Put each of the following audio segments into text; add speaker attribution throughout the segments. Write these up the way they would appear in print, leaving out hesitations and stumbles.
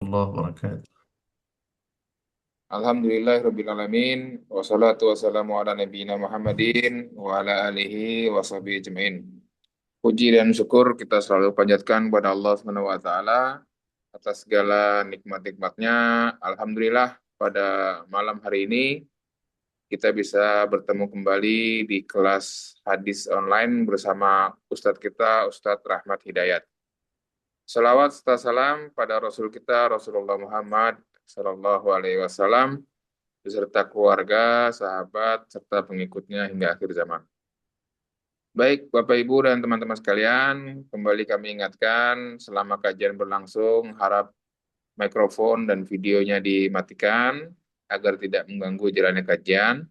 Speaker 1: الله وبركاته.
Speaker 2: Alhamdulillahirrabbilalamin. Wassalatu wassalamu ala nabiyina Muhammadin wa ala alihi wa sahbihi ajmain. Puji dan syukur kita selalu panjatkan kepada Allah Subhanahu wa taala atas segala nikmat-nikmatnya. Alhamdulillah pada malam hari ini kita bisa bertemu kembali di kelas hadis online bersama Ustadz kita, Ustadz Rahmat Hidayat. Salawat serta salam pada Rasul kita, Rasulullah Muhammad Sallallahu Alaihi Wasallam, beserta keluarga, sahabat, serta pengikutnya hingga akhir zaman. Baik, Bapak, Ibu, dan teman-teman sekalian, kembali kami ingatkan, selama kajian berlangsung, harap mikrofon dan videonya dimatikan, agar tidak mengganggu jalannya kajian.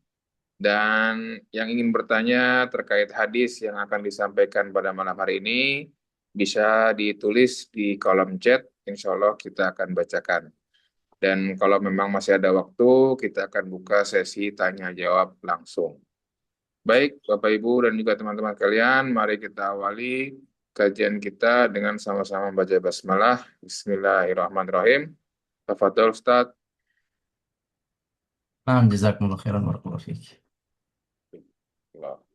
Speaker 2: Dan yang ingin bertanya terkait hadis yang akan disampaikan pada malam hari ini, bisa ditulis di kolom chat, insya Allah kita akan bacakan. Dan kalau memang masih ada waktu, kita akan buka sesi tanya jawab langsung. Baik, Bapak Ibu dan juga teman-teman sekalian, mari kita awali kajian kita dengan sama-sama membaca basmalah. Bismillahirrahmanirrahim. Tafadhol Ustaz.
Speaker 1: نعم، جزاكم الله خيرا بارك الله فيك.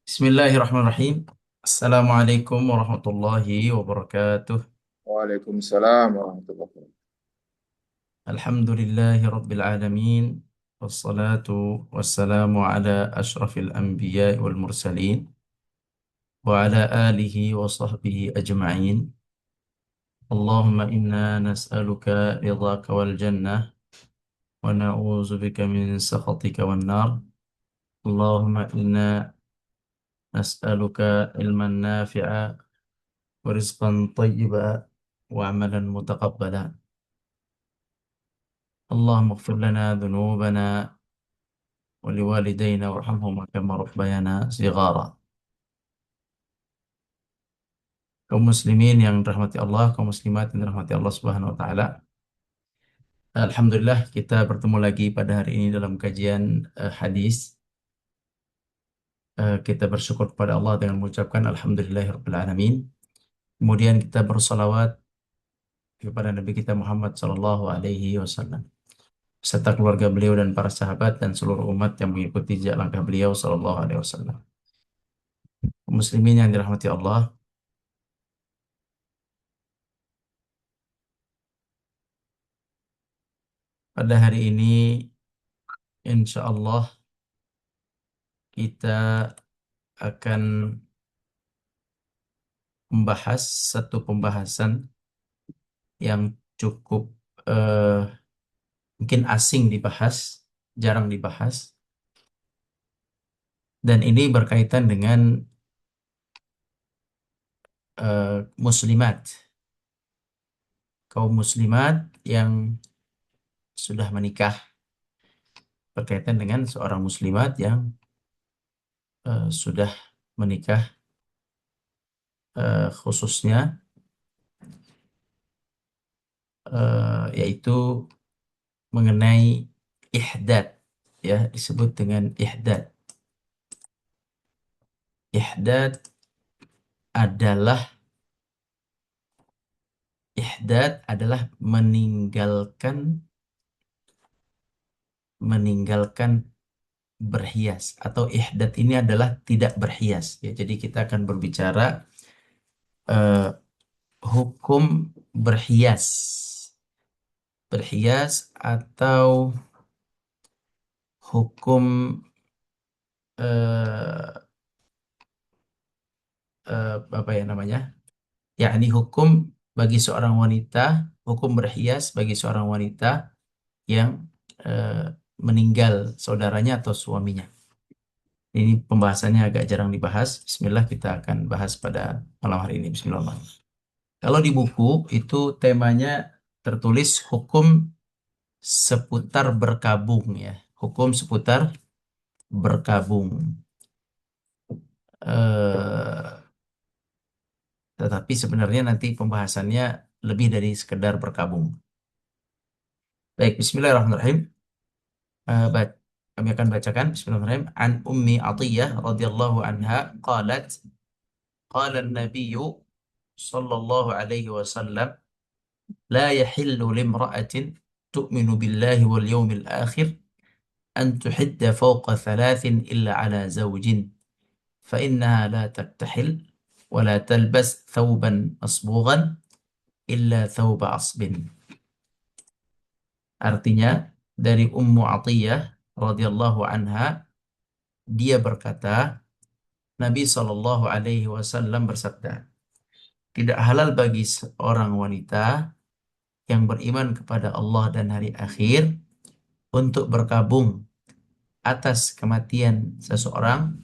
Speaker 1: بسم الله الرحمن الرحيم. السلام عليكم ورحمة الله وبركاته.
Speaker 2: Waalaikumsalam warahmatullahi wabarakatuh.
Speaker 1: الحمد لله رب العالمين، والصلاة والسلام على أشرف الأنبياء والمرسلين وعلى آله وصحبه أجمعين. اللهم إنا نسألك رضاك والجنة ونعوذ بك من سخطك والنار. اللهم إنا نسألك علما نافعا ورزقا طيبا وعملا متقبلا. اللهم اغفر لنا ذنوبنا ولوالدينا وارحمهما كما ربيانا صغارا. Kaum muslimin yang dirahmati Allah, kaum muslimat yang dirahmati Allah Subhanahu wa taala. Alhamdulillah kita bertemu lagi pada hari ini dalam kajian hadis. Kita bersyukur kepada Allah dengan mengucapkan alhamdulillahirabbil alamin. Kemudian kita bersalawat kepada Nabi kita Muhammad sallallahu alaihi wasallam serta keluarga beliau dan para sahabat dan seluruh umat yang mengikuti jejak langkah beliau sallallahu alaihi wasallam. Muslimin yang dirahmati Allah, pada hari ini insya Allah kita akan membahas satu pembahasan yang cukup eh, mungkin asing dibahas, jarang dibahas, dan ini berkaitan dengan muslimat, kaum muslimat yang sudah menikah, berkaitan dengan seorang muslimat yang sudah menikah, khususnya yaitu mengenai ihdad, ya disebut dengan ihdad. Ihdad adalah meninggalkan berhias, atau ihdad ini adalah tidak berhias, ya. Jadi kita akan berbicara eh, hukum berhias, atau hukum eh, apa ya namanya? Yakni hukum bagi seorang wanita, hukum berhias bagi seorang wanita yang eh, meninggal saudaranya atau suaminya. Ini pembahasannya agak jarang dibahas. Bismillah, kita akan bahas pada malam hari ini. Bismillahirrahmanirrahim. Kalau di buku itu temanya tertulis hukum seputar berkabung, ya. Hukum seputar berkabung. Eh, tetapi sebenarnya nanti pembahasannya lebih dari sekedar berkabung. Baik, Bismillahirrahmanirrahim. Kami akan bacakan. Bismillahirrahmanirrahim. An Ummi Atiyah radhiyallahu anha qalat qala an-nabiy sallallahu alaihi wasallam la yahillu limra'atin tu'minu billahi wal yawmil akhir an tuhidda fawqa thalathin illa ala zawjin fa innaha la taktahil wa la talbas thawban masbughan illa thawba asbin. Artinya dari Ummu Atiyah radhiyallahu anha, dia berkata, Nabi Shallallahu Alaihi Wasallam bersabda, tidak halal bagi seorang wanita yang beriman kepada Allah dan hari akhir untuk berkabung atas kematian seseorang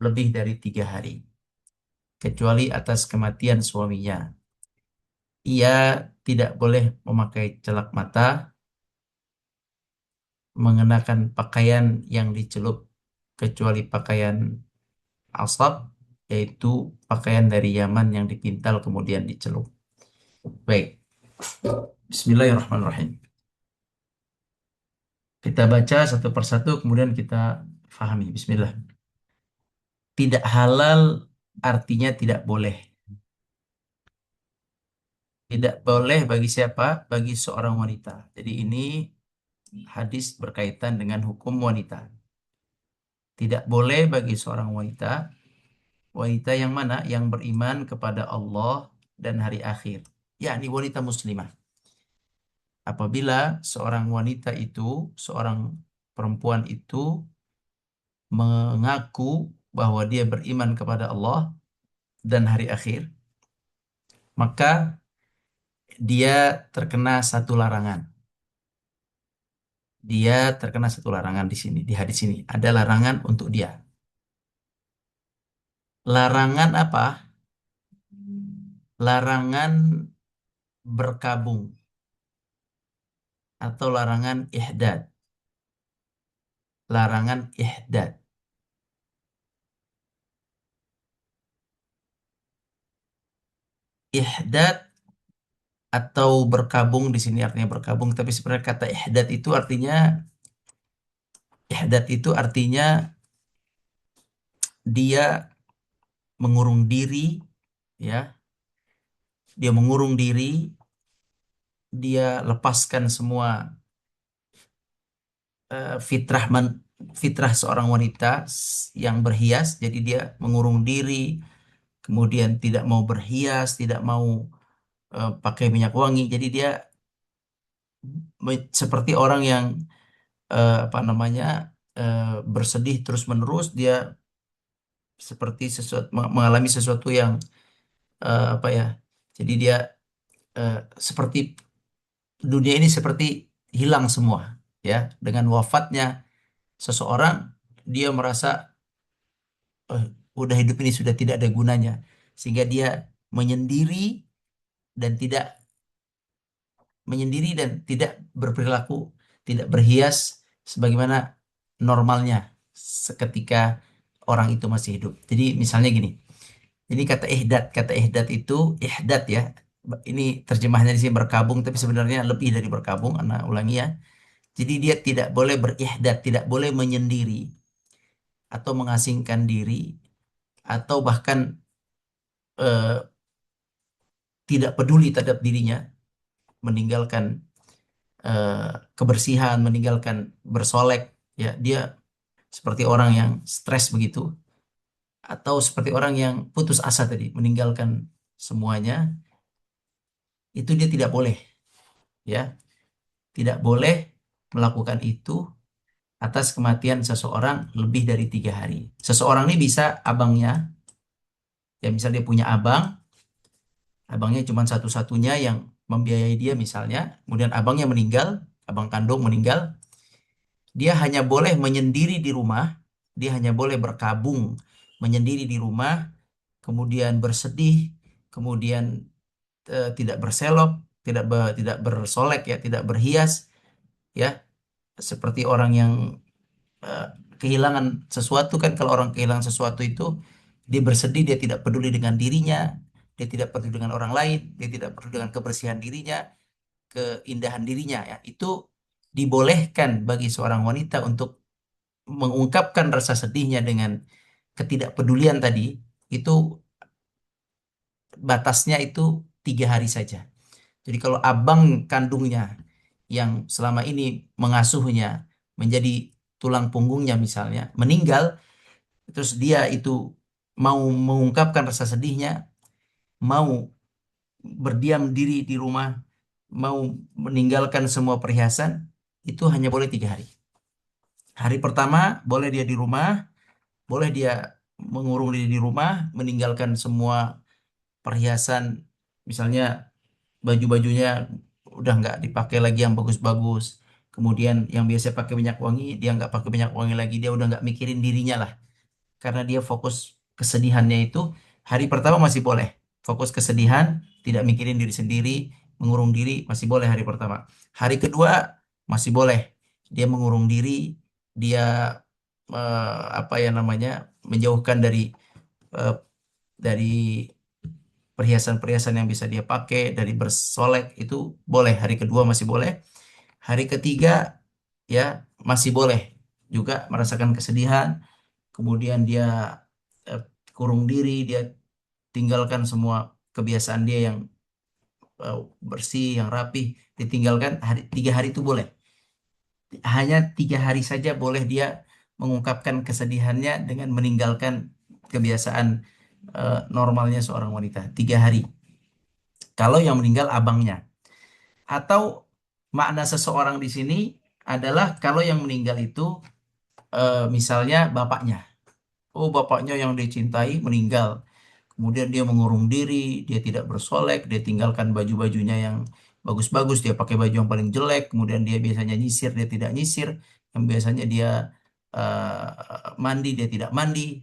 Speaker 1: lebih dari 3 hari, kecuali atas kematian suaminya. Ia tidak boleh memakai celak mata, mengenakan pakaian yang dicelup kecuali pakaian asab, yaitu pakaian dari Yaman yang dipintal kemudian dicelup. Baik, Bismillahirrahmanirrahim. Kita baca satu persatu, kemudian kita fahami. Bismillah. Tidak halal artinya tidak boleh. Tidak boleh bagi siapa? Bagi seorang wanita. Jadi ini hadis berkaitan dengan hukum wanita. Tidak boleh bagi seorang wanita. Wanita yang mana? Yang beriman kepada Allah dan hari akhir. Yakni wanita muslimah. Apabila seorang wanita itu, seorang perempuan itu mengaku bahwa dia beriman kepada Allah dan hari akhir, maka dia terkena satu larangan. Dia terkena satu larangan di sini, di hadis ini. Ada larangan untuk dia. Larangan apa? Larangan berkabung atau larangan ihdad. Larangan ihdad. Ihdad atau berkabung di sini artinya berkabung, tapi sebenarnya kata ihdad itu artinya dia mengurung diri, ya. Dia mengurung diri, dia lepaskan semua fitrah seorang wanita yang berhias, jadi dia mengurung diri, kemudian tidak mau berhias, tidak mau pakai minyak wangi, jadi dia seperti orang yang apa namanya bersedih terus-menerus, dia seperti sesuatu mengalami sesuatu yang apa ya, jadi dia seperti dunia ini seperti hilang semua, ya, dengan wafatnya seseorang dia merasa eh, udah hidup ini sudah tidak ada gunanya, sehingga dia menyendiri dan tidak berperilaku, tidak berhias sebagaimana normalnya seketika orang itu masih hidup. Jadi misalnya gini, ini kata ihdad itu ihdad, ya. Ini terjemahnya di sini berkabung, tapi sebenarnya lebih dari berkabung. Anak ulangi ya. Jadi dia tidak boleh berihdad, tidak boleh menyendiri atau mengasingkan diri atau bahkan eh, tidak peduli terhadap dirinya, meninggalkan eh, kebersihan, meninggalkan bersolek, ya, dia seperti orang yang stres begitu, atau seperti orang yang putus asa tadi, meninggalkan semuanya, itu dia tidak boleh, ya, tidak boleh melakukan itu atas kematian seseorang lebih dari 3 hari. Seseorang ini bisa abangnya, ya, misal dia punya abangnya cuma satu-satunya yang membiayai dia misalnya, kemudian abangnya meninggal, abang kandung meninggal, dia hanya boleh menyendiri di rumah, dia hanya boleh berkabung, menyendiri di rumah, kemudian bersedih, kemudian tidak berselok, tidak bersolek, ya, tidak berhias, ya, seperti orang yang eh, kehilangan sesuatu kan. Kalau orang kehilangan sesuatu itu dia bersedih, dia tidak peduli dengan dirinya, dia tidak peduli dengan orang lain, dia tidak peduli dengan kebersihan dirinya, keindahan dirinya, ya. Itu dibolehkan bagi seorang wanita untuk mengungkapkan rasa sedihnya dengan ketidakpedulian tadi. Itu batasnya itu 3 hari saja. Jadi kalau abang kandungnya yang selama ini mengasuhnya menjadi tulang punggungnya misalnya meninggal, terus dia itu mau mengungkapkan rasa sedihnya, mau berdiam diri di rumah, mau meninggalkan semua perhiasan, itu hanya boleh 3 hari. Hari pertama boleh dia di rumah, boleh dia mengurung diri di rumah, meninggalkan semua perhiasan, misalnya baju-bajunya udah nggak dipakai lagi yang bagus-bagus. Kemudian yang biasa pakai minyak wangi, dia nggak pakai minyak wangi lagi, dia udah nggak mikirin dirinya lah. Karena dia fokus kesedihannya itu, hari pertama masih boleh. Fokus kesedihan, tidak mikirin diri sendiri, mengurung diri, masih boleh hari pertama. Hari kedua masih boleh. Dia mengurung diri, dia apa ya namanya, menjauhkan eh, dari perhiasan-perhiasan yang bisa dia pakai, dari bersolek itu boleh. Hari kedua masih boleh. Hari ketiga ya masih boleh juga merasakan kesedihan. Kemudian dia eh, kurung diri, dia tinggalkan semua kebiasaan dia yang bersih, yang rapih, ditinggalkan. 3 hari itu boleh. Hanya 3 hari saja boleh dia mengungkapkan kesedihannya dengan meninggalkan kebiasaan normalnya seorang wanita. 3 hari. Kalau yang meninggal abangnya. Atau makna seseorang di sini adalah kalau yang meninggal itu misalnya bapaknya. Oh, bapaknya yang dicintai meninggal. Kemudian dia mengurung diri, dia tidak bersolek, dia tinggalkan baju-bajunya yang bagus-bagus, dia pakai baju yang paling jelek, kemudian dia biasanya nyisir, dia tidak nyisir, yang biasanya dia mandi, dia tidak mandi,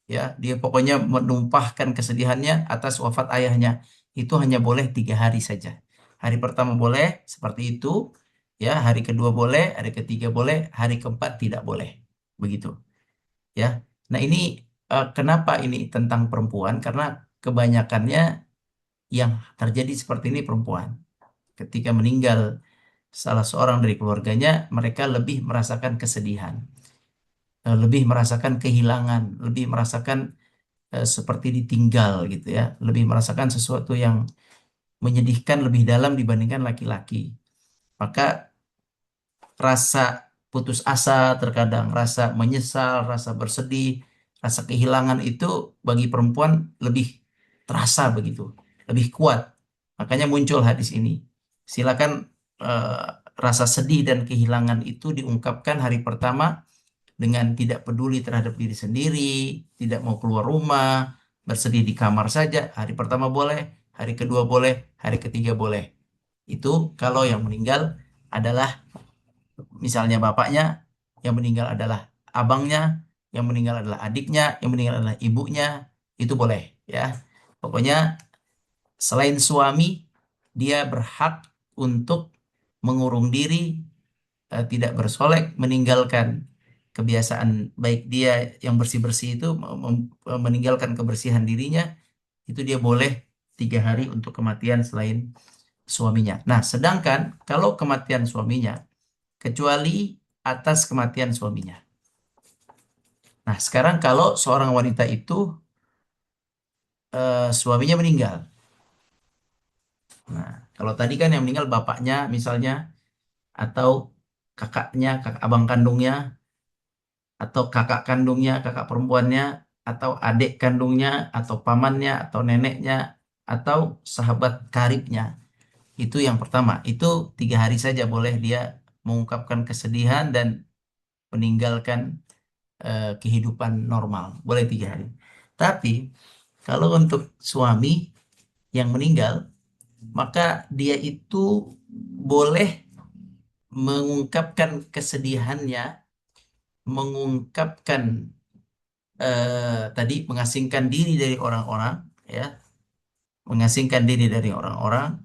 Speaker 1: ya, dia pokoknya menumpahkan kesedihannya atas wafat ayahnya. Itu hanya boleh 3 hari saja. Hari pertama boleh seperti itu, ya, hari kedua boleh, hari ketiga boleh, hari keempat tidak boleh, begitu, ya. Nah ini kenapa ini tentang perempuan? Karena kebanyakannya yang terjadi seperti ini perempuan. Ketika meninggal salah seorang dari keluarganya, mereka lebih merasakan kesedihan, lebih merasakan kehilangan, lebih merasakan seperti ditinggal gitu ya, lebih merasakan sesuatu yang menyedihkan lebih dalam dibandingkan laki-laki. Maka rasa putus asa terkadang, rasa menyesal, rasa bersedih, rasa kehilangan itu bagi perempuan lebih terasa begitu, lebih kuat. Makanya muncul hadis ini. Silakan eh, rasa sedih dan kehilangan itu diungkapkan hari pertama dengan tidak peduli terhadap diri sendiri, tidak mau keluar rumah, bersedih di kamar saja. Hari pertama boleh, hari kedua boleh, hari ketiga boleh. Itu kalau yang meninggal adalah misalnya bapaknya, yang meninggal adalah abangnya, yang meninggal adalah adiknya, yang meninggal adalah ibunya, itu boleh, ya. Pokoknya selain suami, dia berhak untuk mengurung diri, tidak bersolek, meninggalkan kebiasaan baik dia yang bersih-bersih itu, meninggalkan kebersihan dirinya, itu dia boleh 3 hari untuk kematian selain suaminya. Nah, sedangkan kalau kematian suaminya, kecuali atas kematian suaminya. Nah, sekarang kalau seorang wanita itu suaminya meninggal. Nah, kalau tadi kan yang meninggal bapaknya misalnya, atau kakaknya, kakak abang kandungnya, atau kakak kandungnya, kakak perempuannya, atau adik kandungnya, atau pamannya, atau neneknya, atau sahabat karibnya. Itu yang pertama. Itu 3 hari saja boleh dia mengungkapkan kesedihan dan meninggalkan kehidupan normal. Boleh 3 hari. Tapi kalau untuk suami yang meninggal, maka dia itu boleh mengungkapkan kesedihannya, mengungkapkan tadi mengasingkan diri dari orang-orang, ya, mengasingkan diri dari orang-orang,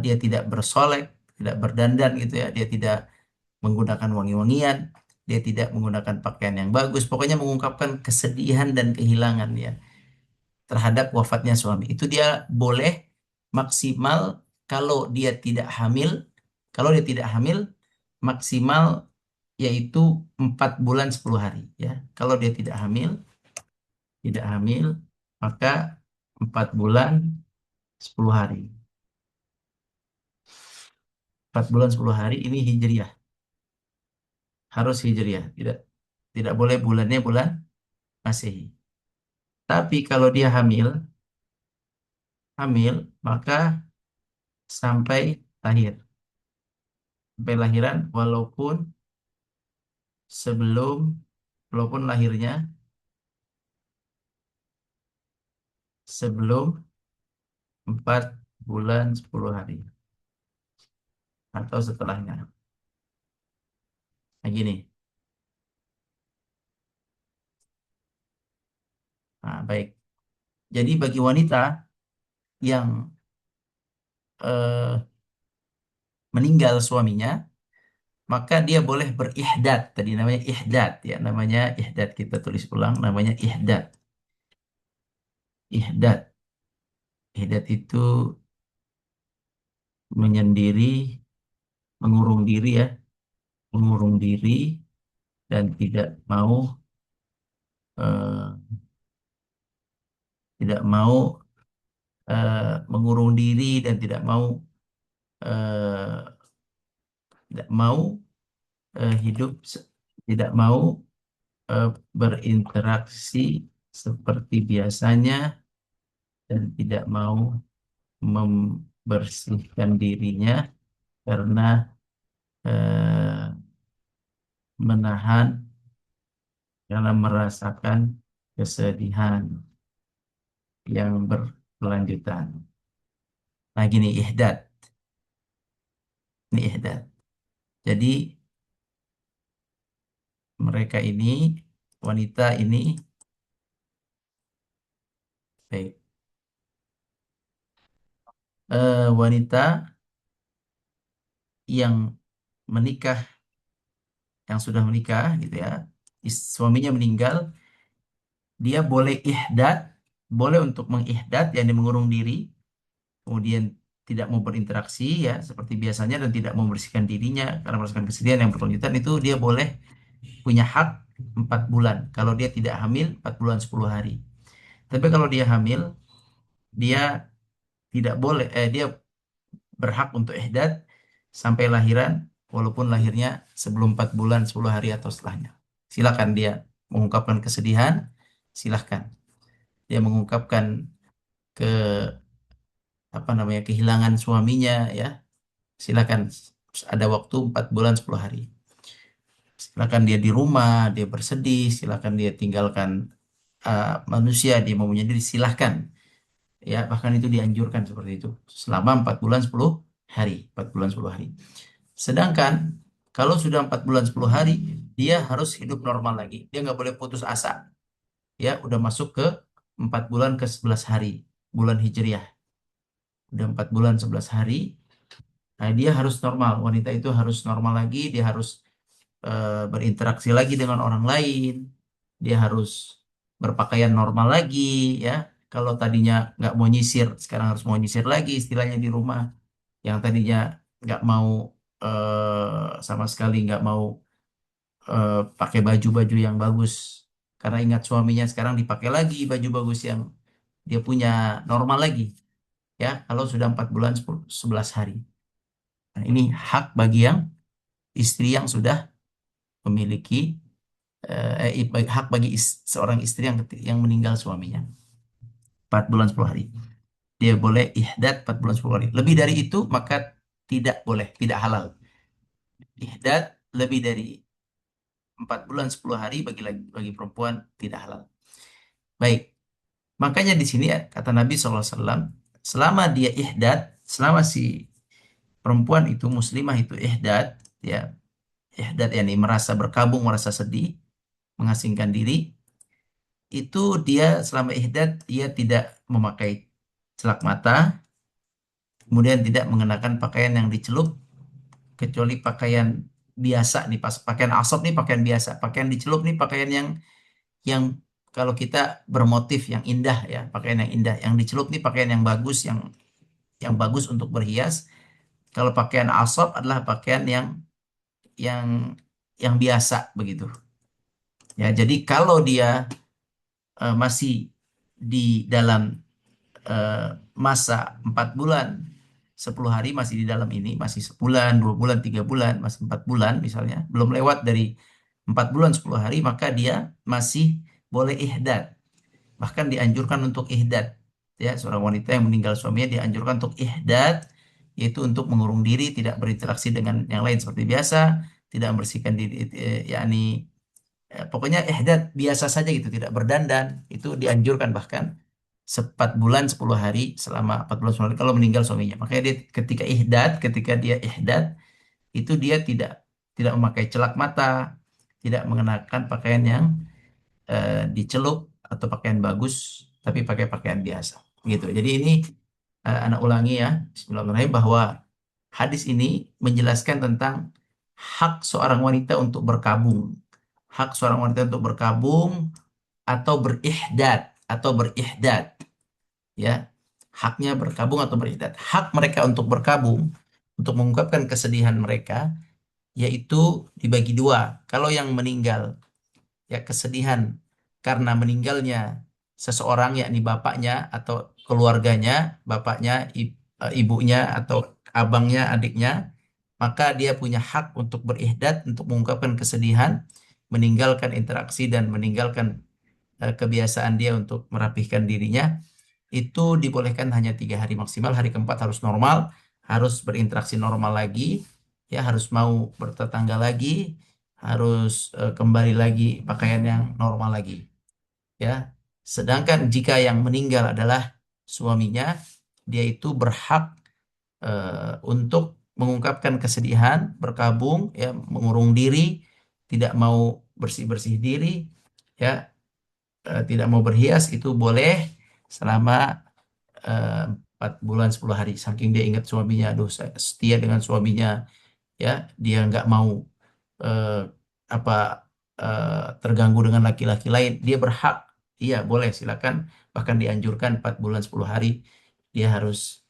Speaker 1: dia tidak bersolek, tidak berdandan gitu ya, dia tidak menggunakan wangi-wangian, dia tidak menggunakan pakaian yang bagus, pokoknya mengungkapkan kesedihan dan kehilangan ya terhadap wafatnya suami. Itu dia boleh maksimal kalau dia tidak hamil, kalau dia tidak hamil maksimal yaitu 4 bulan 10 hari ya. Kalau dia tidak hamil maka 4 bulan 10 hari. 4 bulan 10 hari ini hijriah, harus hijriah, tidak tidak boleh bulannya bulan Masehi. Tapi kalau dia hamil maka sampai lahir, sampai lahiran sebelum walaupun lahirnya sebelum 4 bulan 10 hari atau setelahnya. Nah, gini. Nah, baik. Jadi bagi wanita yang eh, meninggal suaminya, maka dia boleh berihdad. Tadi namanya ihdad ya, namanya ihdad, kita tulis ulang namanya ihdad. Ihdad. Ihdad itu menyendiri, mengurung diri ya, mengurung diri dan eh, tidak mau mengurung diri dan eh, tidak mau hidup tidak mau eh, berinteraksi seperti biasanya dan tidak mau membersihkan dirinya karena eh, menahan karena merasakan kesedihan yang berkelanjutan. Nah, gini ihdad, ini ihdad. Jadi mereka ini wanita ini baik wanita yang menikah, yang sudah menikah gitu ya, suaminya meninggal, dia boleh ihdad, boleh untuk mengihdad yang mengurung diri, kemudian tidak mau berinteraksi ya seperti biasanya dan tidak mau membersihkan dirinya karena merasakan kesedihan yang berkelanjutan, itu dia boleh punya hak 4 bulan. Kalau dia tidak hamil 4 bulan 10 hari. Tapi kalau dia hamil, dia tidak boleh dia berhak untuk ihdad sampai lahiran walaupun lahirnya sebelum 4 bulan 10 hari atau setelahnya. Silakan dia mengungkapkan kesedihan, silahkan. Dia mengungkapkan ke apa namanya kehilangan suaminya ya, silakan, ada waktu 4 bulan 10 hari. Silakan dia di rumah, dia bersedih, silakan dia tinggalkan manusia, dia mau menyendiri, silahkan. Ya, bahkan itu dianjurkan seperti itu. Selama 4 bulan 10 hari. 4 bulan 10 hari. Sedangkan kalau sudah 4 bulan 10 hari, dia harus hidup normal lagi. Dia nggak boleh putus asa. Ya, udah masuk ke 4 bulan ke 11 hari. Bulan Hijriah. Udah 4 bulan 11 hari. Nah, dia harus normal. Wanita itu harus normal lagi. Dia harus berinteraksi lagi dengan orang lain. Dia harus berpakaian normal lagi, ya. Kalau tadinya nggak mau nyisir, sekarang harus mau nyisir lagi istilahnya di rumah. Yang tadinya nggak mau sama sekali nggak mau pakai baju-baju yang bagus karena ingat suaminya, sekarang dipakai lagi baju bagus yang dia punya, normal lagi, ya. Kalau sudah 4 bulan 11 hari. Nah, ini hak bagi yang istri yang sudah memiliki hak bagi seorang istri yang meninggal suaminya 4 bulan 10 hari. Dia boleh ihdad 4 bulan 10 hari. Lebih dari itu maka tidak boleh, tidak halal. Ihdad lebih dari 4 bulan 10 hari bagi perempuan tidak halal. Baik, makanya di sini ya, kata Nabi SAW, selama dia ihdad, selama si perempuan itu muslimah itu ihdad, ya, ihdad yani merasa berkabung, merasa sedih, mengasingkan diri, itu dia selama ihdad dia tidak memakai celak mata, kemudian tidak mengenakan pakaian yang dicelup kecuali pakaian biasa nih, pas pakaian asap nih pakaian biasa, pakaian dicelup nih pakaian yang kalau kita bermotif yang indah ya, pakaian yang indah, yang dicelup nih pakaian yang bagus, yang bagus untuk berhias. Kalau pakaian asap adalah pakaian yang yang biasa begitu. Ya, jadi kalau dia masih di dalam eh, masa 4 bulan 10 hari masih di dalam ini, masih sebulan, 2 bulan, 3 bulan, masih 4 bulan misalnya, belum lewat dari 4 bulan 10 hari, maka dia masih boleh ihdad. Bahkan dianjurkan untuk ihdad. Ya, seorang wanita yang meninggal suaminya dianjurkan untuk ihdad, yaitu untuk mengurung diri, tidak berinteraksi dengan yang lain seperti biasa, tidak membersihkan diri, yakni pokoknya ihdad biasa saja gitu, tidak berdandan, itu dianjurkan bahkan 4 bulan 10 hari, selama 4 bulan 10 hari kalau meninggal suaminya. Makanya dia ketika dia ihdad itu dia tidak memakai celak mata, tidak mengenakan pakaian yang dicelup atau pakaian bagus, tapi pakai pakaian biasa. Gitu. Jadi ini anak ulangi ya, Bismillahirrahmanirrahim, bahwa hadis ini menjelaskan tentang hak seorang wanita untuk berkabung. Hak seorang wanita untuk berkabung atau berihdad, ya. Haknya berkabung atau berihdad. Hak mereka untuk berkabung, untuk mengungkapkan kesedihan mereka, yaitu dibagi dua. Kalau yang meninggal, ya kesedihan karena meninggalnya seseorang, yakni bapaknya atau keluarganya, bapaknya, ibunya atau abangnya, adiknya, maka dia punya hak untuk berihdad, untuk mengungkapkan kesedihan, meninggalkan interaksi dan meninggalkan kebiasaan dia untuk merapihkan dirinya. Itu dibolehkan hanya 3 hari maksimal. Hari keempat harus normal, harus berinteraksi normal lagi, ya harus mau bertetangga lagi, harus kembali lagi pakaian yang normal lagi, ya. Sedangkan jika yang meninggal adalah suaminya, dia itu berhak untuk mengungkapkan kesedihan, berkabung, ya, mengurung diri, tidak mau bersih-bersih diri, ya, tidak mau berhias, itu boleh selama 4 bulan 10 hari. Saking dia ingat suaminya, aduh saya setia dengan suaminya, ya, dia nggak mau eh, apa terganggu dengan laki-laki lain, dia berhak, iya boleh silakan, bahkan dianjurkan 4 bulan 10 hari dia harus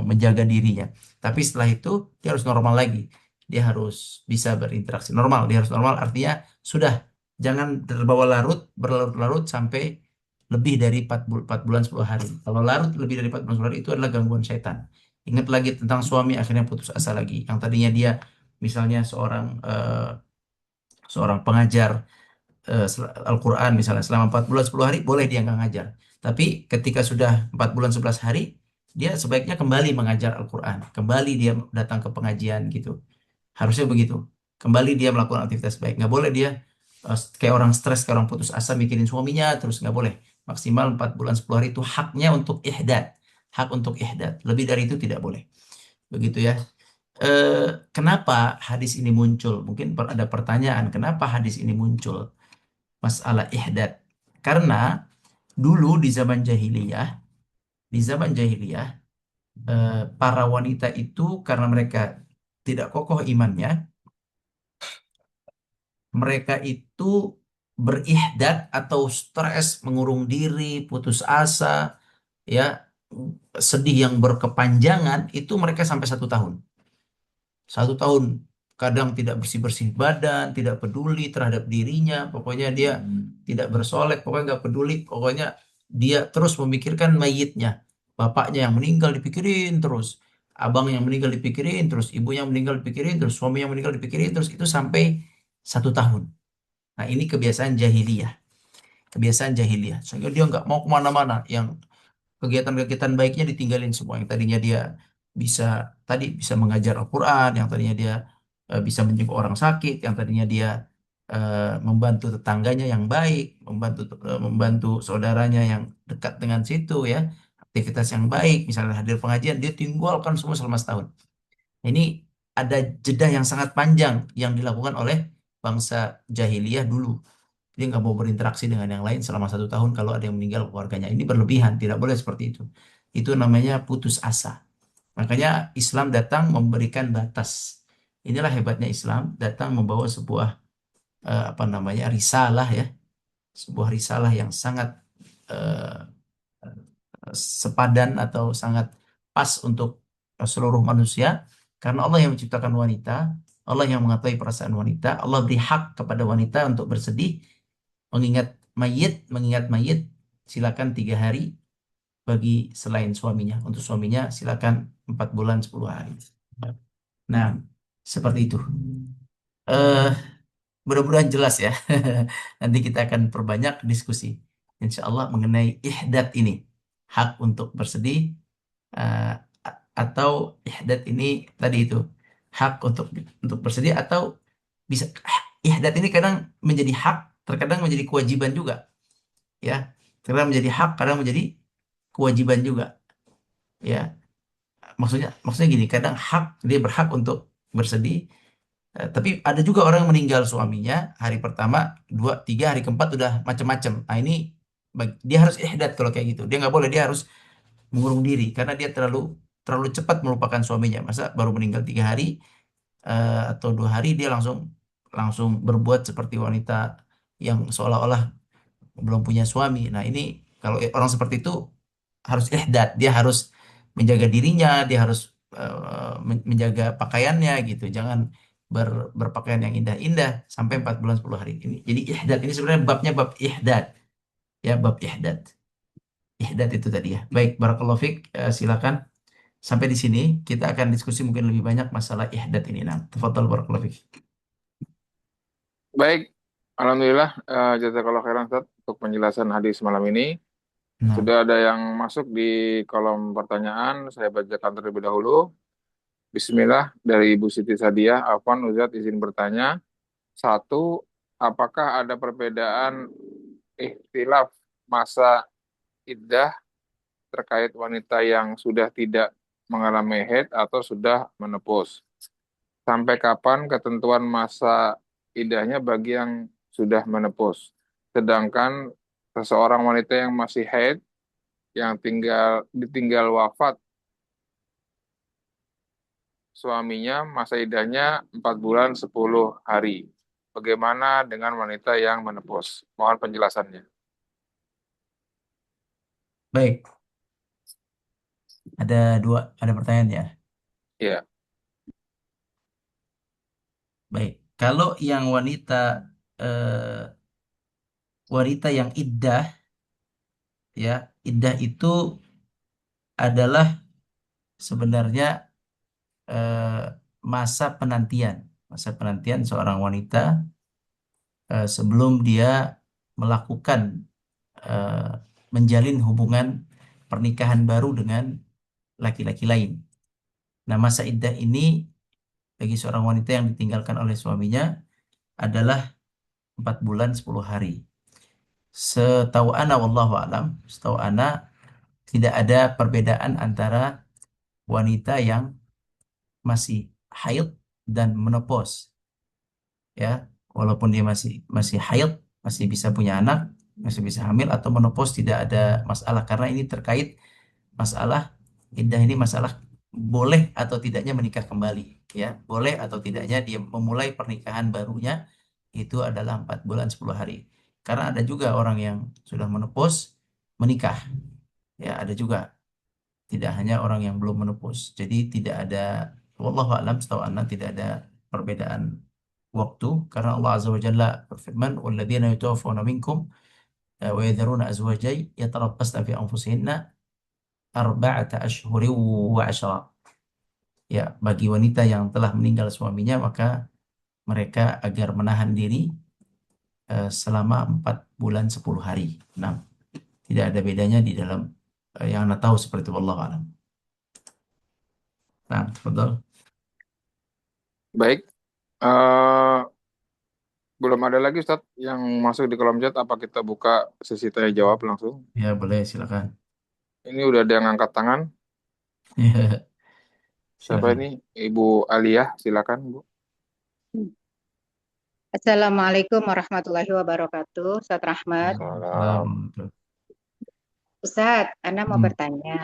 Speaker 1: menjaga dirinya. Tapi setelah itu dia harus normal lagi, dia harus bisa berinteraksi normal, dia harus normal artinya sudah, jangan terbawa berlarut-larut sampai lebih dari 4 bulan 10 hari. Kalau larut lebih dari 4 bulan 10 hari itu adalah gangguan setan. Ingat lagi tentang suami, akhirnya putus asa lagi. Yang tadinya dia misalnya seorang pengajar Al-Quran misalnya, selama 4 bulan 10 hari boleh dia nggak ngajar. Tapi ketika sudah 4 bulan 11 hari, dia sebaiknya kembali mengajar Al-Quran. Kembali dia datang ke pengajian gitu. Harusnya begitu. Kembali dia melakukan aktivitas baik. Nggak boleh dia kayak orang stres, kayak orang putus asa mikirin suaminya terus, nggak boleh. Maksimal 4 bulan 10 hari itu haknya untuk ihdad. Hak untuk ihdad. Lebih dari itu tidak boleh. Begitu ya. Kenapa hadis ini muncul? Mungkin ada pertanyaan, kenapa hadis ini muncul? Masalah ihdad. Karena dulu di zaman jahiliyah, para wanita itu karena mereka tidak kokoh imannya, mereka itu berihdad atau stres, mengurung diri, putus asa, ya, sedih yang berkepanjangan, itu mereka sampai 1 tahun. 1 tahun kadang tidak bersih-bersih badan, tidak peduli terhadap dirinya, pokoknya dia tidak bersolek, pokoknya nggak peduli, pokoknya dia terus memikirkan mayitnya, bapaknya yang meninggal dipikirin terus, abang yang meninggal dipikirin terus, ibu yang meninggal dipikirin terus, suami yang meninggal dipikirin terus, itu sampai 1 tahun. Nah, ini kebiasaan jahiliyah, sehingga dia nggak mau kemana-mana, yang kegiatan-kegiatan baiknya ditinggalin semua. Yang tadinya dia bisa bisa mengajar Al-Quran, yang tadinya dia bisa menjenguk orang sakit, yang tadinya dia membantu tetangganya yang baik, membantu saudaranya yang dekat dengan situ, ya, aktivitas yang baik, misalnya hadir pengajian, dia tinggalkan semua selama setahun. Ini ada jeda yang sangat panjang yang dilakukan oleh bangsa jahiliyah dulu. Dia nggak mau berinteraksi dengan yang lain selama 1 tahun kalau ada yang meninggal keluarganya. Ini berlebihan, tidak boleh seperti itu. Itu namanya putus asa. Makanya Islam datang memberikan batas. Inilah hebatnya Islam, datang membawa sebuah apa namanya, risalah, ya, sebuah risalah yang sangat eh, sepadan atau sangat pas untuk seluruh manusia, karena Allah yang menciptakan wanita, Allah yang mengetahui perasaan wanita, Allah beri hak kepada wanita untuk bersedih, mengingat mayit, silakan 3 hari, bagi selain suaminya. Untuk suaminya silakan 4 bulan 10 hari. Nah, seperti itu. Eh, Mudah-mudahan jelas ya. Nanti kita akan perbanyak diskusi, insya Allah, mengenai ihdat ini. Hak untuk bersedih, eh, atau ihdat ini tadi itu. Hak untuk bersedih, atau bisa ihdat ini kadang menjadi hak, terkadang menjadi kewajiban juga. Ya, kadang menjadi hak, kadang menjadi kewajiban juga. Ya, maksudnya gini, kadang hak, dia berhak untuk bersedih. Tapi ada juga orang yang meninggal suaminya hari pertama, dua, tiga, hari keempat udah macam-macam. Nah ini dia harus ihdat kalau kayak gitu. Dia nggak boleh, dia harus mengurung diri karena dia terlalu terlalu cepat melupakan suaminya. Masa baru meninggal 3 hari, atau 2 hari dia langsung langsung berbuat seperti wanita yang seolah-olah belum punya suami. Nah ini kalau orang seperti itu harus ihdat, dia harus menjaga dirinya, dia harus menjaga pakaiannya gitu. Jangan berpakaian yang indah-indah sampai 4 bulan 10 hari ini. Jadi ihdad ini sebenarnya babnya bab ihdad, ya bab ihdad. Ihdad itu tadi ya. Baik, barakallahu fiik. Silakan. Sampai di sini kita akan diskusi mungkin lebih banyak masalah ihdad ini. Nah, tafadhal barakallahu fiik.
Speaker 2: Baik, alhamdulillah, jazakallahu khairan Ustaz untuk penjelasan hadis malam ini.
Speaker 1: Nah,
Speaker 2: Sudah ada yang masuk di kolom pertanyaan, saya bacakan terlebih dahulu. Bismillah dari Ibu Siti Sadiah. Afwan Ustaz izin bertanya. Satu, apakah ada perbedaan ikhtilaf masa iddah terkait wanita yang sudah tidak mengalami haid atau sudah menopause? Sampai kapan ketentuan masa iddahnya bagi yang sudah menopause? Sedangkan seseorang wanita yang masih haid yang ditinggal wafat suaminya, masa iddahnya 4 bulan 10 hari. Bagaimana dengan wanita yang menopause? Mohon penjelasannya.
Speaker 1: baik. Ada pertanyaan ya.
Speaker 2: Ya,
Speaker 1: Baik. Kalau yang eh, wanita yang iddah, ya, iddah itu adalah sebenarnya eh, masa penantian, masa penantian seorang wanita sebelum dia melakukan, eh, menjalin hubungan pernikahan baru dengan laki-laki lain. Nah, masa iddah ini bagi seorang wanita yang ditinggalkan oleh suaminya adalah 4 bulan 10 hari. Setahu ana, wallahu alam, setahu ana tidak ada perbedaan antara wanita yang masih haid dan menopause, ya, walaupun dia masih masih haid, masih bisa punya anak, masih bisa hamil atau menopause, tidak ada masalah karena ini terkait masalah iddah, ini masalah boleh atau tidaknya menikah kembali, ya, boleh atau tidaknya dia memulai pernikahan barunya itu adalah 4 bulan 10 hari. Karena ada juga orang yang sudah menopause menikah, ya, ada juga, tidak hanya orang yang belum menopause. Jadi tidak ada, wallahu a'lam, setahu anda tidak ada perbedaan waktu karena Allah Azza wa Jalla berfirman, "Walladzina yatawaffawna minkum wa yadharuna azwajan yatarabbasna fi anfusihinna arba'ata ashhurin wa 'ashra." Ya, bagi wanita yang telah meninggal suaminya maka mereka agar menahan diri selama 4 bulan 10 hari. Nah, tidak ada bedanya di dalam yang Anda tahu seperti itu, wallahu a'lam. Nah, betul.
Speaker 2: baik. Eh, belum ada lagi Ustaz yang masuk di kolom chat. Apa kita buka sesi tanya jawab langsung?
Speaker 1: Ya, boleh, silakan.
Speaker 2: Ini udah ada yang angkat tangan. Siapa ini?
Speaker 1: Silakan.
Speaker 2: Ibu Aliyah, silakan Bu.
Speaker 3: Assalamualaikum warahmatullahi wabarakatuh. Ustaz Rahmat.
Speaker 2: Salam.
Speaker 3: Ustaz, Anda mau
Speaker 1: Hmm.
Speaker 3: bertanya,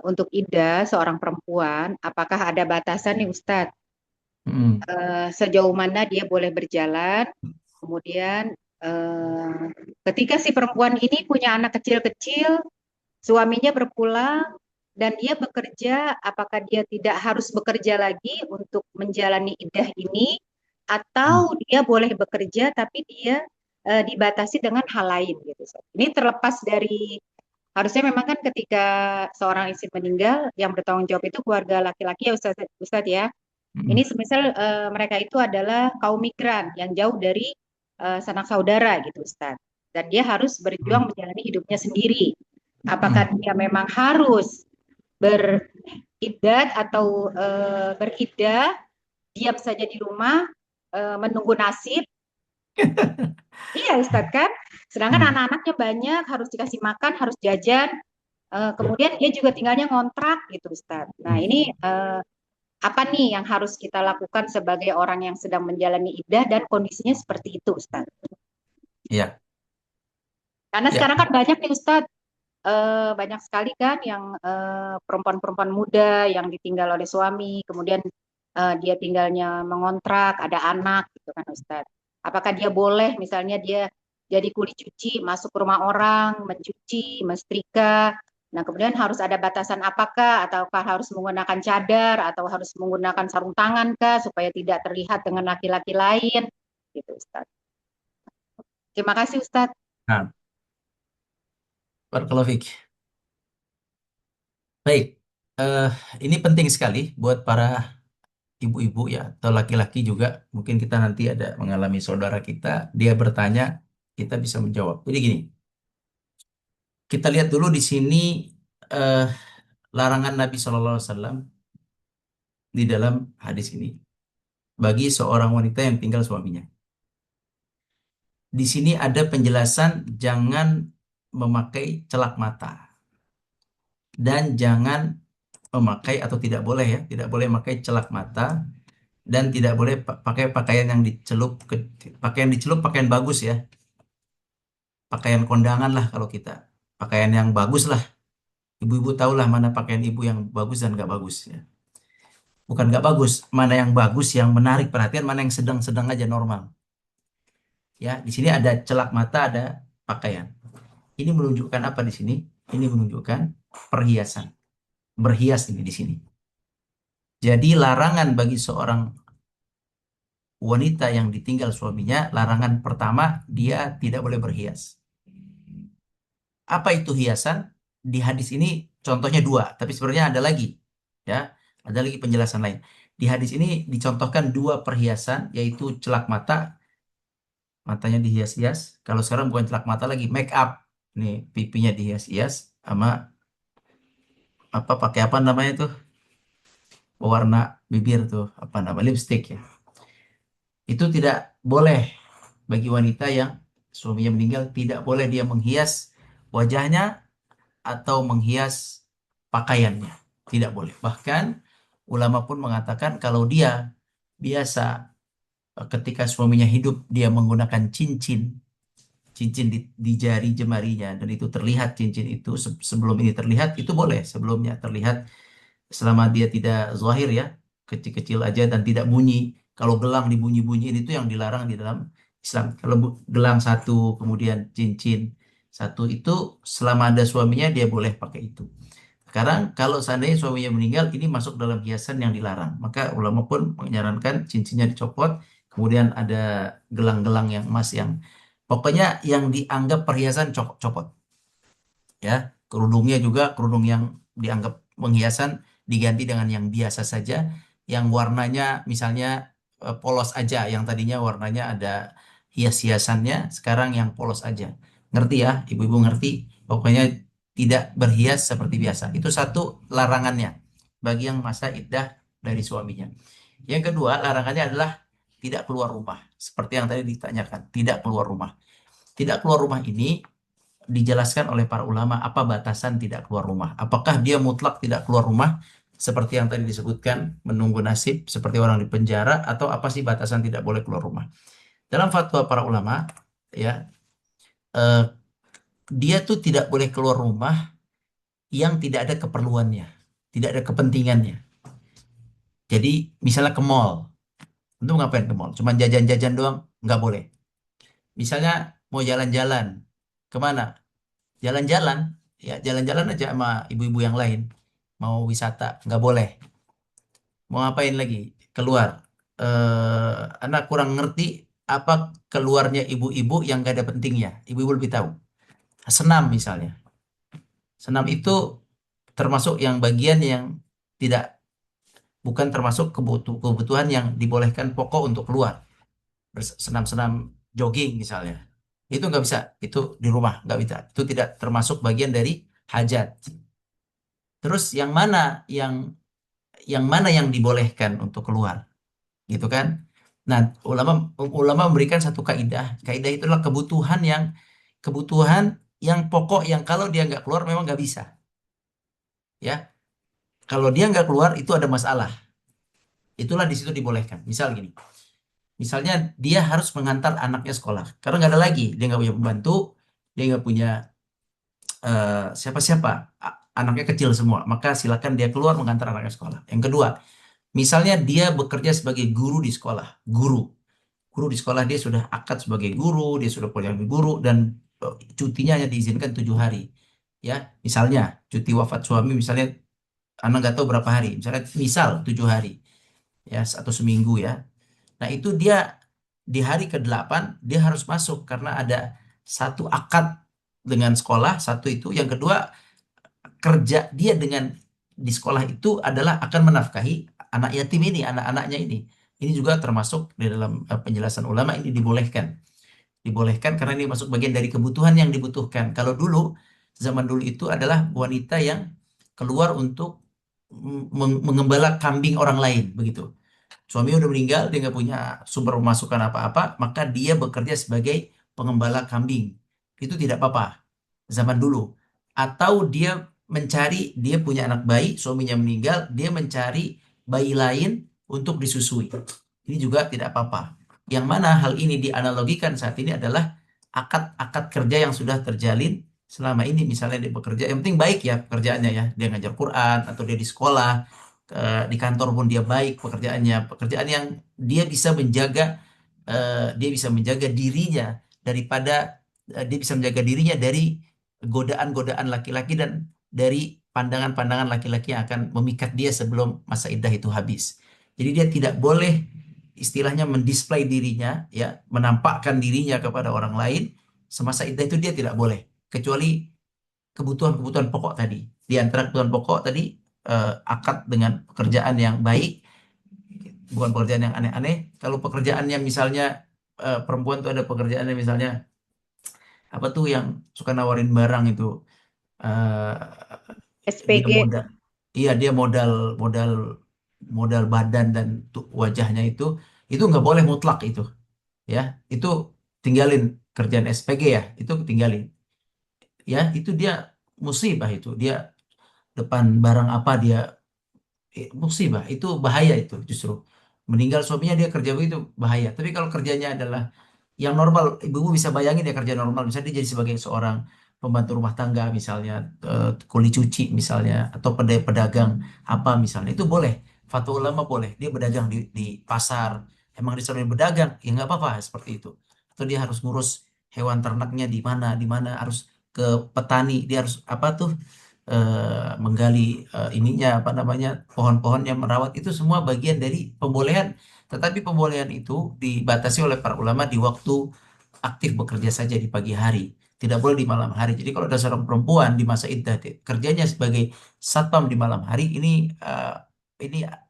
Speaker 3: untuk Ida, seorang perempuan, apakah ada batasan nih Ustaz?
Speaker 1: Hmm.
Speaker 3: Sejauh mana dia boleh berjalan? Kemudian, ketika si perempuan ini punya anak kecil-kecil, suaminya berpulang, dan dia bekerja, apakah dia tidak harus bekerja lagi untuk menjalani iddah ini,
Speaker 1: Hmm.
Speaker 3: atau dia boleh bekerja tapi dia dibatasi dengan hal lain gitu. Ustaz. Ini terlepas dari Harusnya memang kan ketika seorang istri meninggal, yang bertanggung jawab itu keluarga laki-laki ya Ustadz ya. Ini
Speaker 1: Mm-mm.
Speaker 3: semisal mereka itu adalah kaum migran yang jauh dari sanak saudara gitu Ustadz. Dan dia harus berjuang
Speaker 1: Mm.
Speaker 3: menjalani hidupnya sendiri. Apakah
Speaker 1: Mm.
Speaker 3: dia memang harus beriddat atau beriddah, diam saja di rumah, menunggu nasib. Iya Ustadz kan? Sedangkan
Speaker 1: Mm.
Speaker 3: anak-anaknya banyak, harus dikasih makan, harus jajan. Kemudian dia juga tinggalnya ngontrak gitu Ustadz. Nah
Speaker 1: Mm.
Speaker 3: ini apa nih yang harus kita lakukan sebagai orang yang sedang menjalani iddah dan kondisinya seperti itu Ustadz?
Speaker 1: Ya,
Speaker 3: Karena
Speaker 1: ya.
Speaker 3: sekarang kan banyak nih Ustadz, banyak sekali kan yang perempuan-perempuan muda yang ditinggal oleh suami, kemudian dia tinggalnya mengontrak, ada anak gitu kan Ustadz. Apakah dia boleh misalnya dia jadi kuli cuci, masuk ke rumah orang, mencuci, mensetrika. Nah, kemudian harus ada batasan apakah, ataukah harus menggunakan cadar, atau harus menggunakan sarung tangan kah, supaya tidak terlihat dengan laki-laki lain, gitu Ustadz. Terima kasih Ustadz.
Speaker 1: Nah, barakallahu fiik. Baik, eh, ini penting sekali buat para ibu-ibu ya atau laki-laki juga. Mungkin kita nanti ada mengalami saudara kita, dia bertanya, kita bisa menjawab. Jadi gini, kita lihat dulu di sini eh, larangan Nabi Shallallahu Alaihi Wasallam di dalam hadis ini bagi seorang wanita yang tinggal suaminya. Di sini ada penjelasan jangan memakai celak mata dan jangan memakai atau tidak boleh ya, tidak boleh memakai celak mata dan tidak boleh pakai pakaian yang dicelup pakaian dicelup pakaian bagus ya, pakaian kondangan lah kalau kita, pakaian yang bagus lah. Ibu-ibu tahulah mana pakaian ibu yang bagus dan nggak bagus ya. Bukan nggak bagus, mana yang bagus yang menarik perhatian, mana yang sedang-sedang aja normal. Ya, di sini ada celak mata, ada pakaian. Ini menunjukkan apa di sini? Ini menunjukkan perhiasan. Berhias ini di sini. Jadi larangan bagi seorang wanita yang ditinggal suaminya, larangan pertama dia tidak boleh berhias. Apa itu hiasan? Di hadis ini contohnya dua, tapi sebenarnya ada lagi. Ya, ada lagi penjelasan lain. Di hadis ini dicontohkan dua perhiasan, yaitu celak mata, matanya dihias-hias. Kalau sekarang bukan celak mata lagi, make up. Nih pipinya dihias-hias sama apa pakai apa namanya tuh? Pewarna bibir tuh, apa nama lipstick ya. Itu tidak boleh bagi wanita yang suaminya meninggal, tidak boleh dia menghias wajahnya atau menghias pakaiannya. Tidak boleh. Bahkan ulama pun mengatakan kalau dia biasa ketika suaminya hidup dia menggunakan cincin, cincin di jari jemarinya dan itu terlihat cincin itu sebelum ini terlihat itu boleh sebelumnya terlihat selama dia tidak zahir ya, kecil-kecil aja dan tidak bunyi. Kalau gelang dibunyi-bunyiin itu yang dilarang di dalam Islam. Kalau gelang satu kemudian cincin satu itu selama ada suaminya dia boleh pakai itu. Sekarang kalau seandainya suaminya meninggal ini masuk dalam hiasan yang dilarang. Maka ulama pun menyarankan cincinnya dicopot, kemudian ada gelang-gelang yang emas yang pokoknya yang dianggap perhiasan copot ya. Kerudungnya juga kerudung yang dianggap menghiasan diganti dengan yang biasa saja, yang warnanya misalnya polos aja, yang tadinya warnanya ada hias-hiasannya, sekarang yang polos aja. Ngerti ya, ibu-ibu ngerti? Pokoknya tidak berhias seperti biasa. Itu satu larangannya bagi yang masa iddah dari suaminya. Yang kedua, larangannya adalah tidak keluar rumah. Seperti yang tadi ditanyakan, tidak keluar rumah. Tidak keluar rumah ini dijelaskan oleh para ulama apa batasan tidak keluar rumah. Apakah dia mutlak tidak keluar rumah seperti yang tadi disebutkan menunggu nasib seperti orang di penjara atau apa sih batasan tidak boleh keluar rumah? Dalam fatwa para ulama ya eh, dia tuh tidak boleh keluar rumah yang tidak ada keperluannya, tidak ada kepentingannya. Jadi misalnya ke mall, untuk ngapain ke mall? Cuma jajan-jajan doang, nggak boleh. Misalnya mau jalan-jalan, kemana? Jalan-jalan, ya jalan-jalan aja sama ibu-ibu yang lain. Mau wisata, nggak boleh. Mau ngapain lagi? Keluar. Anak kurang ngerti apa keluarnya ibu-ibu yang nggak ada pentingnya. Ibu-ibu lebih tahu. Senam misalnya. Senam itu termasuk yang bagian yang tidak, bukan termasuk kebutuhan yang dibolehkan pokok untuk keluar. Senam-senam jogging misalnya. Itu nggak bisa, itu di rumah nggak bisa. Itu tidak termasuk bagian dari hajat. Terus yang mana yang dibolehkan untuk keluar, gitu kan? Nah, ulama ulama memberikan satu kaidah. Kaidah itulah kebutuhan yang pokok yang kalau dia nggak keluar memang nggak bisa. Ya, kalau dia nggak keluar itu ada masalah. Itulah di situ dibolehkan. Misal gini, misalnya dia harus mengantar anaknya sekolah karena nggak ada lagi, dia nggak punya pembantu, dia nggak punya siapa-siapa, anaknya kecil semua, maka silakan dia keluar mengantar anaknya sekolah. Yang kedua, misalnya dia bekerja sebagai guru di sekolah, guru di sekolah, dia sudah akad sebagai guru, dia sudah punya guru, dan cutinya hanya diizinkan 7 hari. Ya, misalnya cuti wafat suami, misalnya anak nggak tahu berapa hari, misalnya misal 7 hari, ya, atau seminggu ya. Nah, itu dia di hari ke-8 dia harus masuk karena ada satu akad dengan sekolah, satu itu. Yang kedua, kerja dia dengan di sekolah itu adalah akan menafkahi anak yatim ini, anak-anaknya ini. Ini juga termasuk di dalam penjelasan ulama, ini dibolehkan. Dibolehkan karena ini masuk bagian dari kebutuhan yang dibutuhkan. Kalau dulu, zaman dulu itu adalah wanita yang keluar untuk mengembala kambing orang lain, begitu. Suami udah meninggal, dia nggak punya sumber pemasukan apa-apa, maka dia bekerja sebagai pengembala kambing. Itu tidak apa-apa zaman dulu. Atau dia punya anak bayi, suaminya meninggal, dia mencari bayi lain untuk disusui. Ini juga tidak apa-apa. Yang mana hal ini dianalogikan saat ini adalah akad-akad kerja yang sudah terjalin selama ini. Misalnya dia bekerja, yang penting baik ya pekerjaannya ya. Dia ngajar Quran, atau dia di sekolah, di kantor pun dia baik pekerjaannya. Pekerjaan yang dia bisa menjaga dirinya daripada dia bisa menjaga dirinya dari godaan-godaan laki-laki dan dari pandangan-pandangan laki-laki yang akan memikat dia sebelum masa iddah itu habis. Jadi dia tidak boleh istilahnya mendisplay dirinya, ya, menampakkan dirinya kepada orang lain semasa iddah, itu dia tidak boleh, kecuali kebutuhan-kebutuhan pokok tadi. Di antara kebutuhan pokok tadi, akad dengan pekerjaan yang baik, bukan pekerjaan yang aneh-aneh. Kalau pekerjaan yang misalnya perempuan tuh ada pekerjaan yang misalnya apa tuh yang suka nawarin barang itu, eh, dia
Speaker 3: SPG.
Speaker 1: modal, iya, dia modal modal modal badan dan wajahnya itu nggak boleh mutlak itu, ya. Itu tinggalin, kerjaan SPG ya, itu tinggalin, ya. Itu dia musibah, itu dia depan barang apa dia, musibah, itu bahaya, itu justru meninggal suaminya dia kerja begitu, bahaya. Tapi kalau kerjanya adalah yang normal, ibu bisa bayangin ya, kerja normal, misalnya dia jadi sebagai seorang pembantu rumah tangga misalnya, kuli cuci misalnya, atau pedagang apa misalnya, itu boleh. Fatwa ulama boleh dia berdagang di pasar, emang disuruh berdagang ya nggak apa-apa seperti itu. Atau dia harus ngurus hewan ternaknya di mana harus ke petani, dia harus apa tuh, menggali, ininya apa namanya, pohon-pohonnya, merawat, itu semua bagian dari pembolehan. Tetapi pembolehan itu dibatasi oleh para ulama di waktu aktif bekerja saja di pagi hari, tidak boleh di malam hari. Jadi kalau ada seorang perempuan di masa iddah kerjanya sebagai satpam di malam hari, ini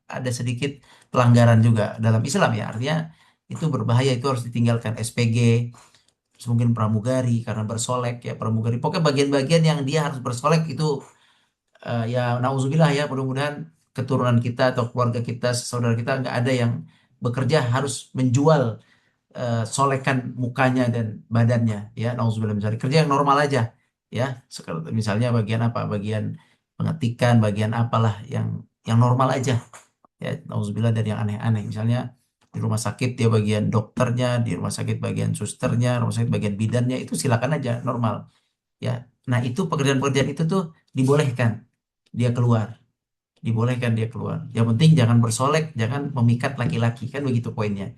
Speaker 1: ada sedikit pelanggaran juga dalam Islam ya. Artinya itu berbahaya, itu harus ditinggalkan. SPG, mungkin pramugari karena bersolek ya, pramugari. Pokoknya bagian-bagian yang dia harus bersolek itu, ya nauzubillah ya, mudah-mudahan keturunan kita atau keluarga kita, saudara kita nggak ada yang bekerja harus menjual solekan mukanya dan badannya, ya nauzubillah. Misalnya kerja yang normal aja, ya, misalnya bagian apa, bagian pengetikan, bagian apalah yang normal aja, ya nauzubillah, dari yang aneh-aneh. Misalnya di rumah sakit dia bagian dokternya, di rumah sakit bagian susternya, rumah sakit bagian bidannya, itu silakan aja normal, ya. Nah, itu pekerjaan-pekerjaan itu tuh dibolehkan dia keluar, dibolehkan dia keluar. Yang penting jangan bersolek, jangan memikat laki-laki, kan begitu poinnya.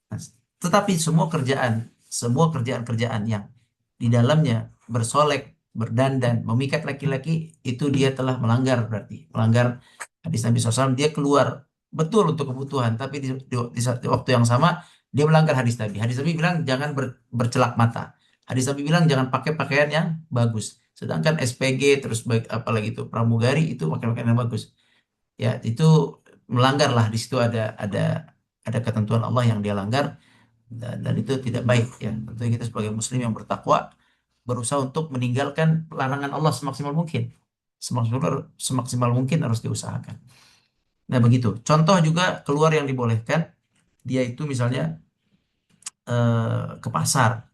Speaker 1: Nah, tetapi semua kerjaan-kerjaan yang di dalamnya bersolek, berdandan, memikat laki-laki, itu dia telah melanggar, berarti melanggar hadis Nabi SAW. Dia keluar betul untuk kebutuhan, tapi di waktu yang sama dia melanggar hadis Nabi. Hadis Nabi bilang jangan bercelak mata. Hadis Nabi bilang jangan pakai pakaian yang bagus. Sedangkan SPG terus baik apalagi itu pramugari itu makin-makin yang bagus. Ya, itu melanggar lah di situ ada ketentuan Allah yang dia langgar dan itu tidak baik ya. Tentunya kita sebagai muslim yang bertakwa berusaha untuk meninggalkan larangan Allah semaksimal mungkin. Semaksimal semaksimal mungkin harus diusahakan. Nah, begitu. Contoh juga keluar yang dibolehkan, dia itu misalnya ke pasar,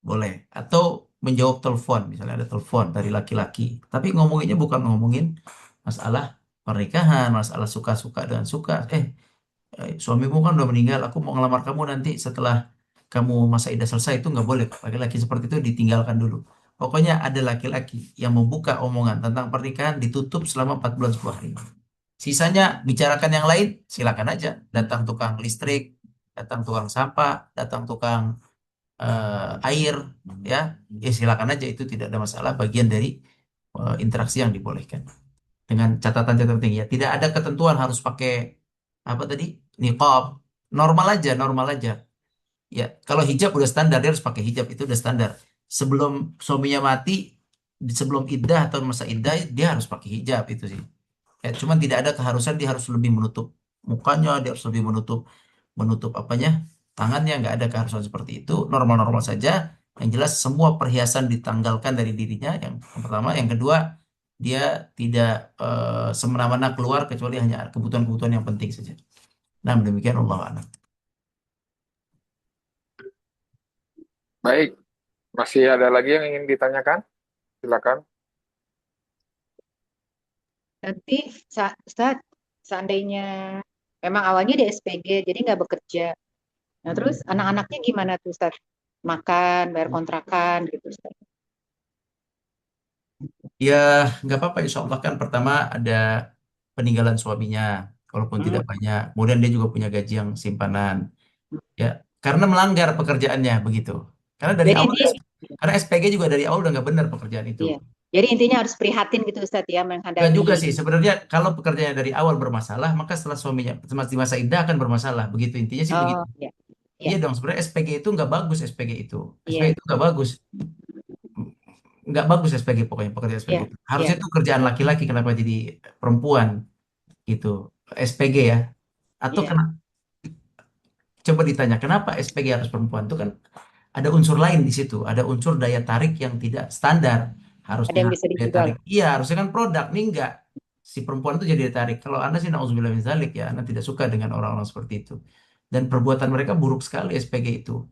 Speaker 1: boleh. Atau menjawab telepon, misalnya ada telepon dari laki-laki. Tapi ngomonginnya bukan ngomongin masalah pernikahan, masalah suka-suka dengan suka. Suamimu kan udah meninggal, aku mau ngelamar kamu nanti setelah kamu masa iddah selesai, itu nggak boleh. Laki-laki seperti itu ditinggalkan dulu. Pokoknya ada laki-laki yang membuka omongan tentang pernikahan ditutup selama 4 bulan 10 hari. Sisanya bicarakan yang lain, silakan aja. Datang tukang listrik, datang tukang sampah, datang tukang air, ya, ya silakan aja itu tidak ada masalah. Bagian dari interaksi yang dibolehkan. Dengan catatan-catatan tinggi ya, tidak ada ketentuan harus pakai apa tadi niqab. Normal aja, normal aja. Ya, kalau hijab udah standar, dia harus pakai hijab, itu udah standar. Sebelum suaminya mati, sebelum iddah atau masa iddah, dia harus pakai hijab itu sih. Ya, cuman tidak ada keharusan dia harus lebih menutup mukanya, dia harus lebih menutup menutup apanya tangannya, nggak ada keharusan seperti itu. Normal-normal saja. Yang jelas semua perhiasan ditanggalkan dari dirinya. Yang pertama, yang kedua dia tidak semena-mena keluar kecuali hanya kebutuhan-kebutuhan yang penting saja. Nah, demikian Allah a'lam.
Speaker 2: Baik, masih ada lagi yang ingin ditanyakan? Silakan.
Speaker 3: Nanti Ustaz, seandainya memang awalnya di SPG, jadi nggak bekerja. Nah, terus anak-anaknya gimana tuh Ustaz? Makan, bayar kontrakan gitu Ustaz.
Speaker 1: Ya, nggak apa-apa. Insya Allah kan pertama ada peninggalan suaminya, walaupun
Speaker 3: Hmm.
Speaker 1: tidak banyak. Kemudian dia juga punya gaji yang simpanan. Ya, karena melanggar pekerjaannya begitu. Karena dari
Speaker 3: Jadi
Speaker 1: awal,
Speaker 3: intinya,
Speaker 1: karena SPG juga dari awal udah nggak benar pekerjaan itu.
Speaker 3: iya. Jadi intinya harus prihatin gitu Ustaz ya
Speaker 1: Nggak
Speaker 3: menghadapi.
Speaker 1: juga sih. Sebenarnya kalau pekerjaannya dari awal bermasalah, maka setelah suaminya di masa iddah akan bermasalah. Begitu intinya sih begitu.
Speaker 3: Oh, iya. Iya,
Speaker 1: Iya dong. Sebenarnya SPG itu nggak bagus SPG itu. SPG
Speaker 3: iya,
Speaker 1: itu nggak bagus. Nggak bagus SPG pokoknya pekerjaan
Speaker 3: iya,
Speaker 1: SPG itu. Harusnya
Speaker 3: iya,
Speaker 1: itu kerjaan laki-laki. Kenapa jadi perempuan gitu? SPG ya. Atau
Speaker 3: iya.
Speaker 1: kena, coba ditanya kenapa SPG harus perempuan? Itu kan ada unsur lain di situ, ada unsur daya tarik yang tidak standar.
Speaker 3: Ada
Speaker 1: Harusnya
Speaker 3: yang bisa
Speaker 1: daya
Speaker 3: dijual.
Speaker 1: tarik, iya harusnya kan produk, nih enggak. Si perempuan itu jadi daya tarik. Kalau Anda sih nauzubillah min dzalik ya, Anda tidak suka dengan orang-orang seperti itu. Dan perbuatan mereka buruk sekali SPG itu.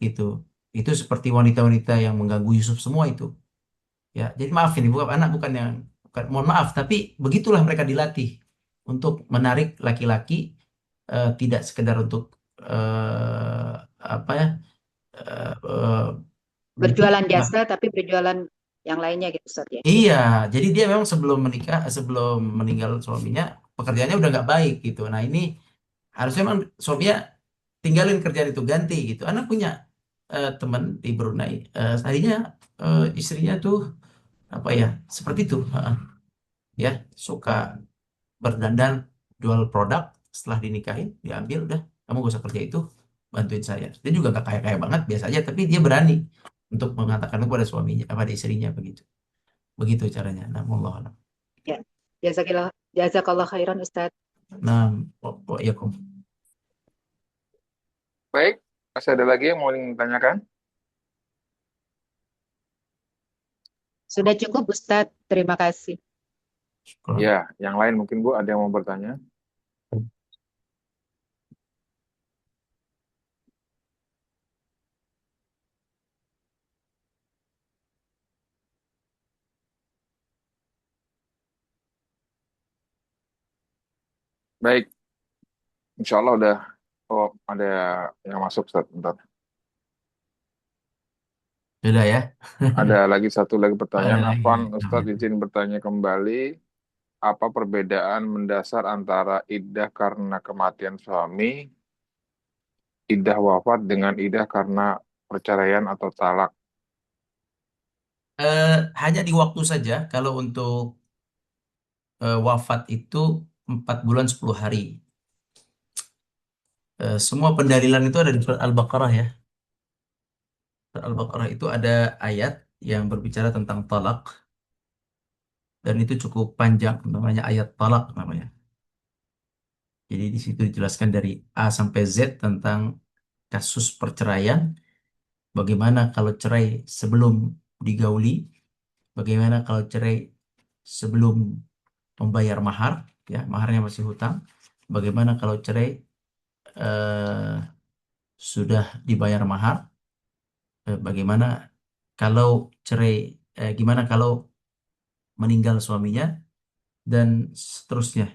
Speaker 1: Gitu. Itu seperti wanita-wanita yang mengganggu Yusuf semua itu. Ya, jadi maaf ini bukan anak bukan yang bukan, mohon maaf, tapi begitulah mereka dilatih untuk menarik laki-laki tidak sekedar untuk apa ya eh,
Speaker 3: Berjualan
Speaker 1: Nah,
Speaker 3: jasa tapi berjualan yang lainnya gitu Ustaz ya.
Speaker 1: iya, jadi dia memang sebelum menikah, sebelum meninggal suaminya, pekerjaannya udah nggak baik gitu. Nah ini harusnya memang suaminya tinggalin kerjaan itu ganti gitu. Anak punya teman di Brunei, tadinya istrinya tuh apa ya, seperti itu, ya suka berdandan, jual produk, setelah dinikahin diambil udah, kamu gak usah kerja itu, bantuin saya. Dia juga nggak kaya-kaya banget, biasa aja, tapi dia berani untuk mengatakan kepada suaminya, pada istrinya begitu. Begitu caranya. Nah, wallahu a'lam.
Speaker 3: Ya. Jazakallah, jazakallah khairan Ustaz.
Speaker 1: Nah, ya kom.
Speaker 2: Baik, masih ada lagi yang mau ditanyakan?
Speaker 3: Sudah cukup Ustaz. Terima kasih.
Speaker 2: Ya, yang lain mungkin Bu ada yang mau bertanya? Baik, insya Allah udah. Oh, ada yang masuk Ustaz. Bentar.
Speaker 1: Sudah ya.
Speaker 2: Ada lagi satu lagi
Speaker 1: Ada
Speaker 2: pertanyaan.
Speaker 1: lagi
Speaker 2: Afwan,
Speaker 1: ya.
Speaker 2: Ustadz izin bertanya kembali. Apa perbedaan mendasar antara iddah karena kematian suami, iddah wafat dengan iddah karena perceraian atau talak?
Speaker 1: Hanya di waktu saja. Kalau untuk wafat itu 4 bulan 10 hari. Semua pendalilan itu ada di surat Al-Baqarah ya. Surat Al-Baqarah itu ada ayat yang berbicara tentang talak, dan itu cukup panjang, namanya ayat talak namanya. Jadi di situ dijelaskan dari A sampai Z tentang kasus perceraian, bagaimana kalau cerai sebelum digauli, bagaimana kalau cerai sebelum membayar mahar, ya maharnya masih hutang, bagaimana kalau cerai eh, sudah dibayar mahar, bagaimana kalau cerai, gimana kalau meninggal suaminya, dan seterusnya.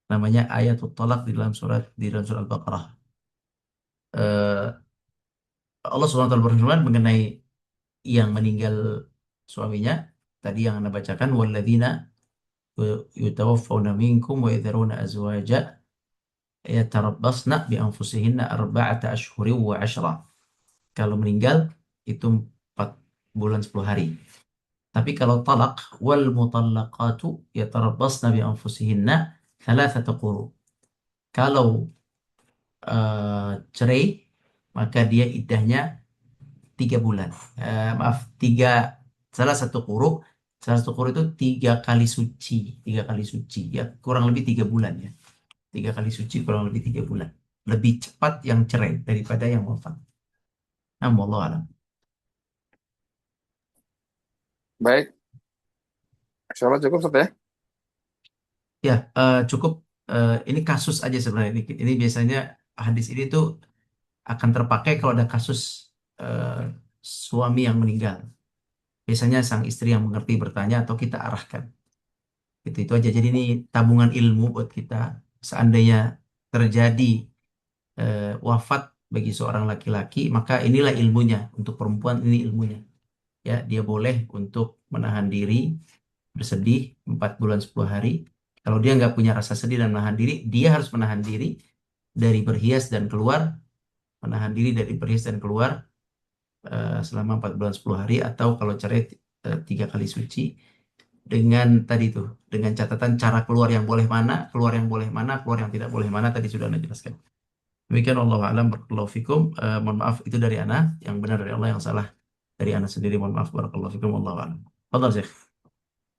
Speaker 1: Namanya ayatul talak di dalam surat Al-Baqarah. Eh, Allah SWT berfirman mengenai yang meninggal suaminya tadi yang Anda bacakan, walladzina yutawaffawna minkum wa yadharuna azwaja yatarabbasna bi anfusihinna arba'ata ashhurin wa 'ashra. Kalau meninggal itu 4 bulan 10 hari. Tapi kalau talak, wal mutallaqatu yatarabbasna bi anfusihinna thalathata quru. Kalau cerai, maka dia iddahnya 3 bulan. Maaf, salah satu quru itu 3 kali suci, 3 kali suci, ya kurang lebih 3 bulan ya. 3 kali suci kurang lebih 3 bulan. Lebih cepat yang cerai daripada yang wafat. Nah, wallahu alam.
Speaker 2: Baik, insya Allah cukup Ustaz ya.
Speaker 1: Ya, cukup. Ini kasus aja sebenarnya. Ini biasanya hadis ini tuh akan terpakai kalau ada kasus eh, suami yang meninggal. Biasanya sang istri yang mengerti bertanya atau kita arahkan. Itu aja. Jadi ini tabungan ilmu buat kita. Seandainya terjadi wafat bagi seorang laki-laki, maka inilah ilmunya. Untuk perempuan ini ilmunya. Ya, dia boleh untuk menahan diri, bersedih 4 bulan 10 hari. Kalau dia nggak punya rasa sedih dan menahan diri, dia harus menahan diri dari berhias dan keluar, menahan diri dari berhias dan keluar selama 4 bulan 10 hari, atau kalau cerai 3 kali suci, dengan tadi tuh, dengan catatan cara keluar yang boleh mana, keluar yang boleh mana, keluar yang tidak boleh mana, tadi sudah Anda jelaskan. Demikian, Allah alam, barakallahu fikum. Mohon maaf itu dari Ana, yang benar dari Allah, yang salah dari Ana sendiri. Mohon maaf, barakallahu fikum, wallahu alam. Fadhal, Syekh.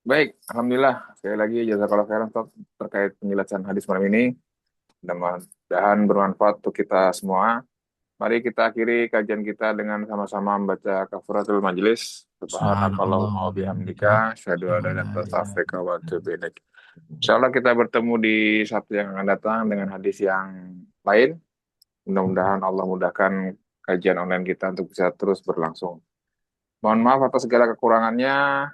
Speaker 2: Baik, alhamdulillah. Sekali lagi jazakallahu khairan Ustaz terkait penjelasan hadis malam ini. Mudah-mudahan bermanfaat untuk kita semua. Mari kita akhiri kajian kita dengan sama-sama membaca kafaratul majelis.
Speaker 1: Subhanallah
Speaker 2: Subhanakallahumma
Speaker 1: wa
Speaker 2: wa
Speaker 1: bihamdika,
Speaker 2: bihamdika, asyhadu an
Speaker 1: asyhadu
Speaker 2: la
Speaker 1: an
Speaker 2: ilaha
Speaker 1: la
Speaker 2: illa anta
Speaker 1: ilaha
Speaker 2: astaghfiruka wa
Speaker 1: illa
Speaker 2: atubu
Speaker 1: anta.
Speaker 2: ilaik. Insyaallah kita bertemu di Sabtu yang akan datang dengan hadis yang lain. Mudah-mudahan Allah mudahkan kajian online kita untuk bisa terus berlangsung. Mohon maaf atas segala kekurangannya.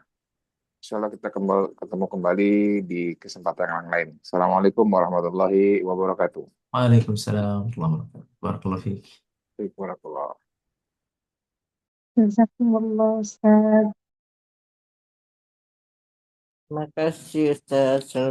Speaker 2: Insyaallah kita ketemu kembali di kesempatan yang lain. Assalamualaikum warahmatullahi wabarakatuh.
Speaker 1: Waalaikumsalam warahmatullahi wabarakatuh. Barakallahu fiik.
Speaker 2: Waalaikumsalam.
Speaker 4: Jazakumullah Ustaz. Makasih Ustaz.